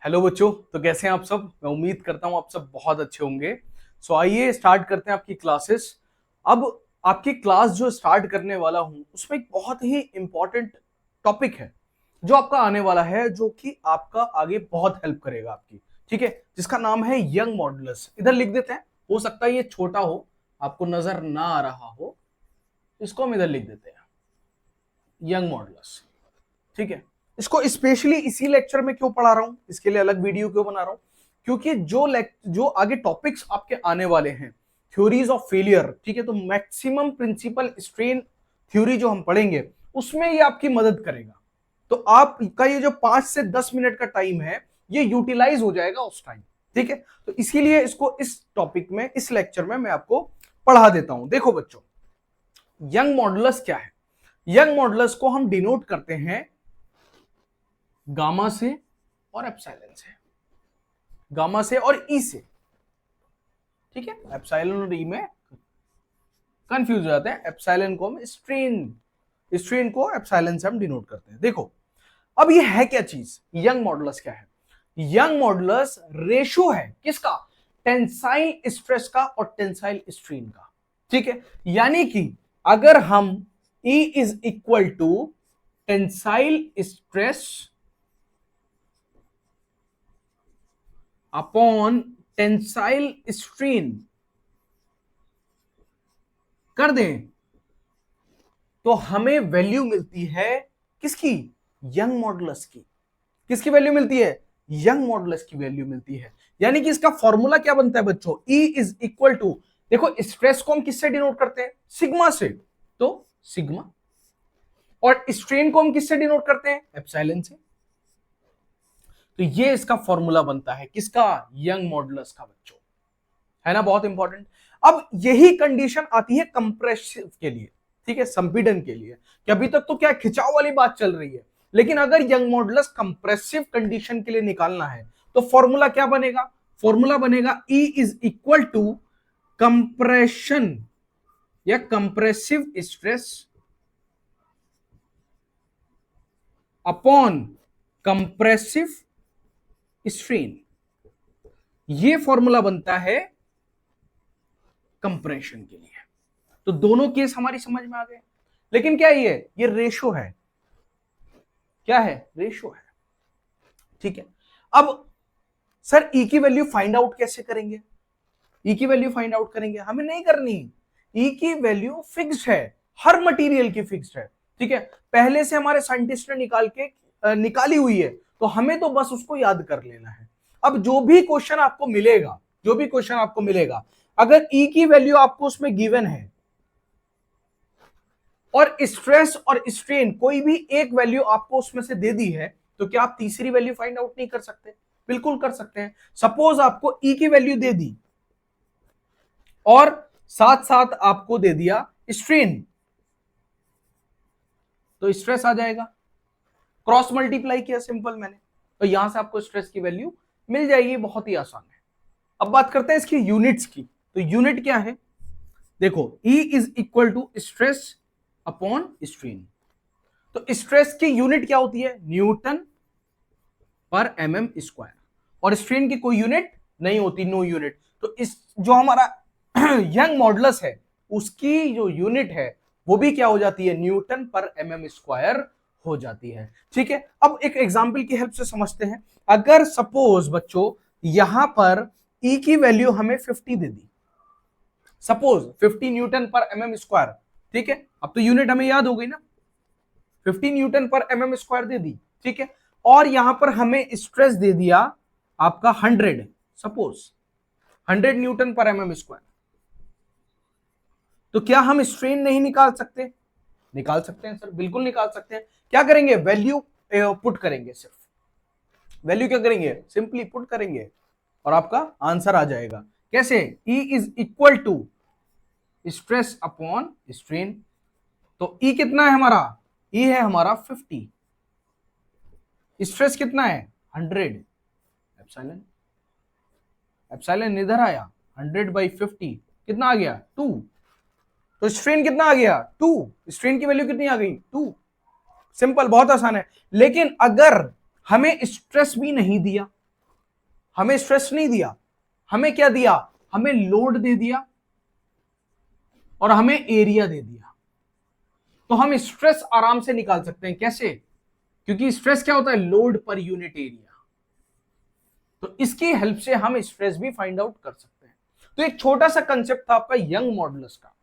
Hello बच्चों। तो कैसे हैं आप सब? मैं उम्मीद करता हूं आप सब बहुत अच्छे होंगे। सो आइए स्टार्ट करते हैं आपकी क्लासेस। अब आपकी क्लास जो स्टार्ट करने वाला हूं उसमें एक बहुत ही इंपॉर्टेंट टॉपिक है जो आपका आने वाला है, जो कि आपका आगे बहुत हेल्प करेगा आपकी। ठीक है, जिसका नाम है यंग मॉडुलस। इधर लिख देते हैं, हो सकता है ये छोटा हो, आपको नजर ना आ रहा हो, इसको हम इधर लिख देते हैं, यंग मॉडुलस। ठीक है, इसको स्पेशली इसी लेक्चर में क्यों पढ़ा रहा हूं, इसके लिए अलग वीडियो क्यों बना रहा हूं, क्योंकि जो आगे टॉपिक्स आपके आने वाले हैं, थ्योरीज ऑफ फेलियर, ठीक है, तो मैक्सिमम प्रिंसिपल स्ट्रेन थ्योरी जो हम पढ़ेंगे उसमें ये आपकी मदद करेगा। तो आपका ये जो 5 से 10 मिनट का टाइम है ये यूटिलाइज हो जाएगा उस टाइम। ठीक है, तो इसीलिए इसको इस टॉपिक में, इस लेक्चर में मैं आपको पढ़ा देता हूं। देखो बच्चों, यंग मॉडुलस क्या है? यंग मॉडुलस को हम डिनोट करते हैं गामा से और एप्सिलॉन से, गामा से और ई से। ठीक है, एप्सिलॉन और ई में कंफ्यूज हो जाते हैं। एप्सिलॉन को हम स्ट्रेन को एप्सिलॉन से हम डिनोट करते हैं। देखो, अब ये है क्या चीज? यंग मॉडुलस क्या है? यंग मॉडुलस रेशो है किसका? टेंसाइल स्ट्रेस का और टेंसाइल स्ट्रेन का। ठीक है, यानी कि अगर हम E is equal to tensile stress upon tensile strain कर दें तो हमें वैल्यू मिलती है किसकी? यंग मॉडुलस की। किसकी वैल्यू मिलती है? यंग मॉडुलस की वैल्यू मिलती है। यानी कि इसका फॉर्मूला क्या बनता है बच्चों? E इज इक्वल टू, देखो स्ट्रेस को हम किससे डिनोट करते हैं? सिग्मा से, तो सिग्मा। और स्ट्रेन को हम किससे डिनोट करते हैं? एप्सिलॉन से। तो ये इसका फॉर्मूला बनता है किसका? यंग मॉडुलस का बच्चों, है ना, बहुत इंपॉर्टेंट। अब यही कंडीशन आती है कंप्रेसिव के लिए, ठीक है, संपीड़न के लिए, कि अभी तक तो क्या खिंचाव वाली बात चल रही है, लेकिन अगर यंग मॉडुलस कंप्रेसिव कंडीशन के लिए निकालना है तो फॉर्मूला क्या बनेगा? फॉर्मूला बनेगा E is equal to compression या compressive stress upon compressive strain. ये फॉर्मूला बनता है कंप्रेशन के लिए। तो दोनों केस हमारी समझ में आ गए। लेकिन क्या ये रेशो है। क्या है? रेशो है। ठीक है, अब सर ई की वैल्यू फाइंड आउट कैसे करेंगे? ई की वैल्यू फाइंड आउट करेंगे, हमें नहीं करनी। ई की वैल्यू फिक्स्ड है, हर मटेरियल की फिक्स्ड है। ठीक है, पहले से हमारे साइंटिस्ट ने निकाली हुई है, तो हमें तो बस उसको याद कर लेना है। अब जो भी क्वेश्चन आपको मिलेगा, जो भी क्वेश्चन आपको मिलेगा, अगर ई की वैल्यू आपको उसमें गिवन है और स्ट्रेस और स्ट्रेन कोई भी एक वैल्यू आपको उसमें से दे दी है, तो क्या आप तीसरी वैल्यू फाइंड आउट नहीं कर सकते? बिल्कुल कर सकते हैं। सपोज आपको ई की वैल्यू दे दी और साथ साथ आपको दे दिया स्ट्रेन, तो स्ट्रेस आ जाएगा। क्रॉस मल्टीप्लाई किया सिंपल मैंने, तो यहां से आपको स्ट्रेस की वैल्यू मिल जाएगी। बहुत ही आसान है। अब बात करते हैं इसकी यूनिट्स की। तो यूनिट क्या है? देखो, E is equal to stress upon strain. तो स्ट्रेस की यूनिट क्या होती है? न्यूटन पर एमएम स्क्वायर। और स्ट्रेन की कोई यूनिट नहीं होती, नो यूनिट। तो इस जो हमारा यंग मॉडुलस है उसकी जो यूनिट है वो भी क्या हो जाती है? न्यूटन पर एमएम स्क्वायर हो जाती है। ठीक है, अब एक एग्जाम्पल की हेल्प से समझते हैं। अगर सपोज बच्चों यहां पर E की वैल्यू हमें 50 दे दी, सपोज 50 न्यूटन पर एमएम स्क्वायर। ठीक है, अब तो यूनिट हमें याद हो गई ना, 50 न्यूटन पर एमएम स्क्वायर दे दी। ठीक है, और यहां पर हमें स्ट्रेस दे दिया आपका 100, सपोज 100 न्यूटन पर एमएम स्क्वायर। तो क्या हम स्ट्रेन नहीं निकाल सकते? निकाल सकते हैं सर, बिल्कुल निकाल सकते हैं। क्या करेंगे? वैल्यू पुट करेंगे, सिर्फ वैल्यू क्या करेंगे? सिंपली पुट करेंगे और आपका आंसर आ जाएगा। कैसे? E is equal to stress upon strain. तो E कितना है हमारा? E है हमारा 50, स्ट्रेस कितना है? 100। एप्सिलॉन, एप्सिलॉन इधर आया, 100/50 कितना आ गया? 2। तो स्ट्रेन कितना आ गया? 2। स्ट्रेन की वैल्यू कितनी आ गई? 2। सिंपल, बहुत आसान है। लेकिन अगर हमें स्ट्रेस भी नहीं दिया, हमें स्ट्रेस नहीं दिया, हमें क्या दिया, हमें लोड दे दिया और हमें एरिया दे दिया। तो हम स्ट्रेस आराम से निकाल सकते हैं। कैसे? क्योंकि स्ट्रेस क्या होता है, लोड पर यूनिट एरिया। तो इसकी हेल्प से हम स्ट्रेस भी फाइंड आउट कर सकते हैं। तो एक छोटा सा कंसेप्ट था आपका यंग मॉडुलस का।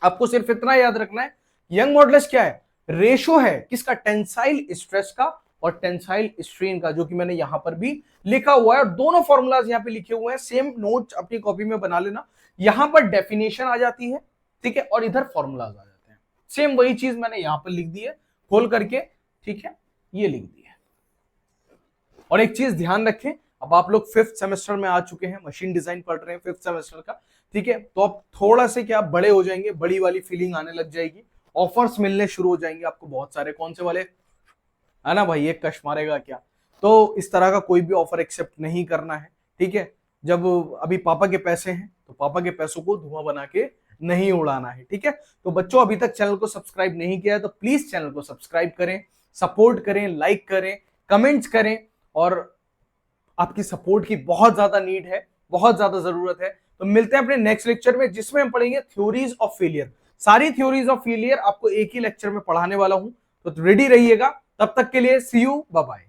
आपको सिर्फ इतना याद रखना है, यंग मॉडुलस क्या है, रेशो है किसका, टेंसाइल स्ट्रेस का और टेंसाइल स्ट्रेन का, जो कि मैंने यहां पर भी लिखा हुआ है और दोनों फॉर्मूलाज यहां पे लिखे हुए हैं। सेम नोट्स अपनी कॉपी में बना लेना। यहां पर डेफिनेशन आ जाती है, ठीक है, और इधर फॉर्मूलाज आ जाते हैं। सेम वही चीज मैंने यहां पर लिख दी है खोल करके, ठीक है, ये लिख दी है। और एक चीज ध्यान रखें, अब आप लोग 5th सेमेस्टर में आ चुके हैं, मशीन डिजाइन पढ़ रहे हैं 5th सेमेस्टर का, ठीक है, तो आप थोड़ा से क्या बड़े हो जाएंगे, बड़ी वाली फीलिंग आने लग जाएगी, ऑफर्स मिलने शुरू हो जाएंगे आपको बहुत सारे। कौन से वाले, है ना भाई, एक कश मारेगा क्या। तो इस तरह का कोई भी ऑफर एक्सेप्ट नहीं करना है, ठीक है। जब अभी पापा के पैसे हैं तो पापा के पैसों को धुआं बना के नहीं उड़ाना है, ठीक है। तो बच्चों, अभी तक चैनल को सब्सक्राइब नहीं किया है तो प्लीज चैनल को सब्सक्राइब करें, सपोर्ट करें, लाइक करें, कमेंट्स करें। और आपकी सपोर्ट की बहुत ज्यादा नीड है, बहुत ज्यादा जरूरत है। तो मिलते हैं अपने नेक्स्ट लेक्चर में, जिसमें हम पढ़ेंगे थ्योरीज ऑफ फेलियर। सारी थ्योरीज ऑफ फेलियर आपको एक ही लेक्चर में पढ़ाने वाला हूं, तो रेडी रहिएगा। तब तक के लिए सी यू, बाय बाय।